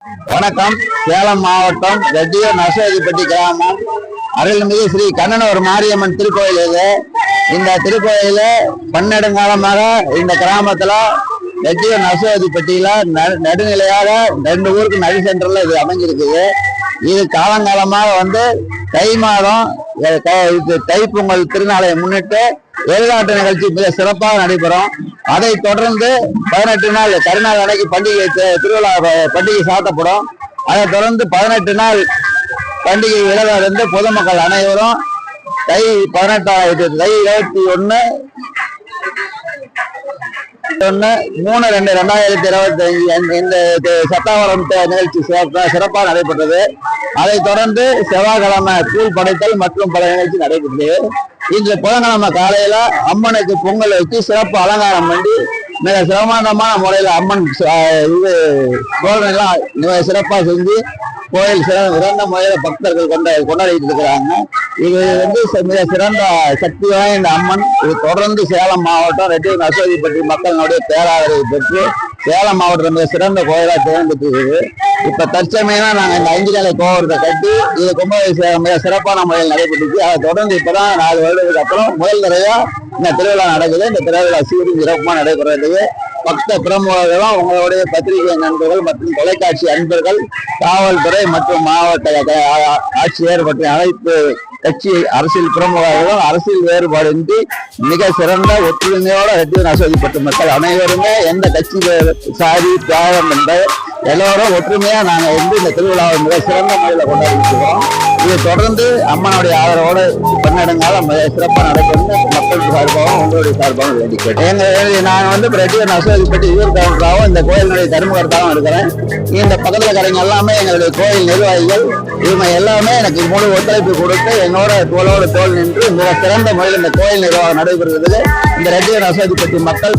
வணக்கம். சேலம் மாவட்டம் ரெட்டியூர் நரசிம்மப்பட்டி கிராமம் அருள்மிகு ஸ்ரீ கண்ணனூர் மாரியம்மன் திருக்கோயில் இது. இந்த திருக்கோயில பன்னெடுங்காலமாக இந்த கிராமத்துல ரெட்டியூர் நரசிம்மப்பட்டியில நடுநிலையாக 2 ஊருக்கு நடு சென்டர்ல இது அமைஞ்சிருக்குது. இது காலங்காலமாக தை மாதம் தைப்பொங்கல் திருநாளை முன்னிட்டு எதிர்காட்டு நிகழ்ச்சி மிக சிறப்பாக நடைபெறும். அதை தொடர்ந்து 18 நாள் கருநாள் அன்னைக்கு திருவிழா பண்டிகை சாட்டப்படும். அதை தொடர்ந்து 18 நாள் பண்டிகை விழாவிலிருந்து பொதுமக்கள் அனைவரும் தை 21 3/2/2025 இந்த சத்தாவரம் நிகழ்ச்சி சிறப்பாக நடைபெற்றது. அதை தொடர்ந்து செவ்வாய்க்கிழமை கூழ் படைத்தல் மற்றும் பல நிகழ்ச்சி நடைபெற்றது. இன்று புதன்கிழமை காலையில அம்மனுக்கு பொங்கல் வச்சு சிறப்பு அலங்காரம் பண்ணி மிக சிரமமான முறையில் அம்மன் எல்லாம் சிறப்பாக செஞ்சு கோயில் சிறந்த முறையில பக்தர்கள் கொண்டாடிட்டு இருக்கிறாங்க. இது மிக சிறந்த சக்தி வாய்ந்த அம்மன். இது தொடர்ந்து சேலம் மாவட்டம் ரெட்டியூர் நரசிம்மப்பட்டி மக்களினுடைய பேராதரவை பெற்று சேலம் மாவட்டம் மிக சிறந்த கோயிலாக தேர்ந்தெடுத்துருக்குது. இப்ப தற்சமயமா நாங்க இந்த 5 நிலை கோபுரத்தை கட்டி இது கும்பாபிஷேகம் மிக சிறப்பான முறையில் நடைபெற்றுச்சு. அதை தொடர்ந்து இப்பதான் 4 வருடத்துக்கு அப்புறம் முதல் தடவையா இந்த திருவிழா நடக்குது. இந்த திருவிழா சீரும் சிறப்புமா நடைபெறதுக்கு பக்த பிரமுகர்களும் உங்களுடைய பத்திரிகை நண்பர்கள் மற்றும் தொலைக்காட்சி அன்பர்கள், காவல்துறை மற்றும் மாவட்ட ஆட்சியர் மற்றும் அனைத்து கட்சி அரசியல் பிரமுகர்களும் அரசியல் வேறுபாடின்றி மிக சிறந்த ஒற்றுமையோட ரெட்டியூர் நரசிம்மப்பட்டி மக்கள் அனைவருமே எந்த கட்சி சாதி தியாகம் என்ற எல்லோரும் ஒற்றுமையா நாங்க இந்த திருவிழாவை மிக சிறந்த முறையில் கொண்டாடிக்கிறோம். இது தொடர்ந்து அம்மனுடைய ஆதரவோடு பன்னெடுங்காலம் சிறப்பாக நடைபெறும் மக்கள் சார்பாகவும் உங்களுடைய சார்பாகவும் வேண்டிக்கிறேன். நான் ரெட்டியூர் நரசிம்மப்பட்டி கவுண்டராகவும் இந்த கோயிலுடைய தர்மகர்த்தாகவும் இருக்கிறேன். இந்த பக்கத்துல கடைங்க எல்லாமே எங்களுடைய கோயில் நிர்வாகிகள். இவங்க எல்லாமே எனக்கு முழு ஒத்துழைப்பு கொடுத்து என்னோட தோளோடு தோல் நின்று மிக சிறந்த முறையில் இந்த கோயில் நிர்வாகம் நடைபெறுகிறது. இந்த ரெட்டியூர் நரசிம்மப்பட்டி மக்கள்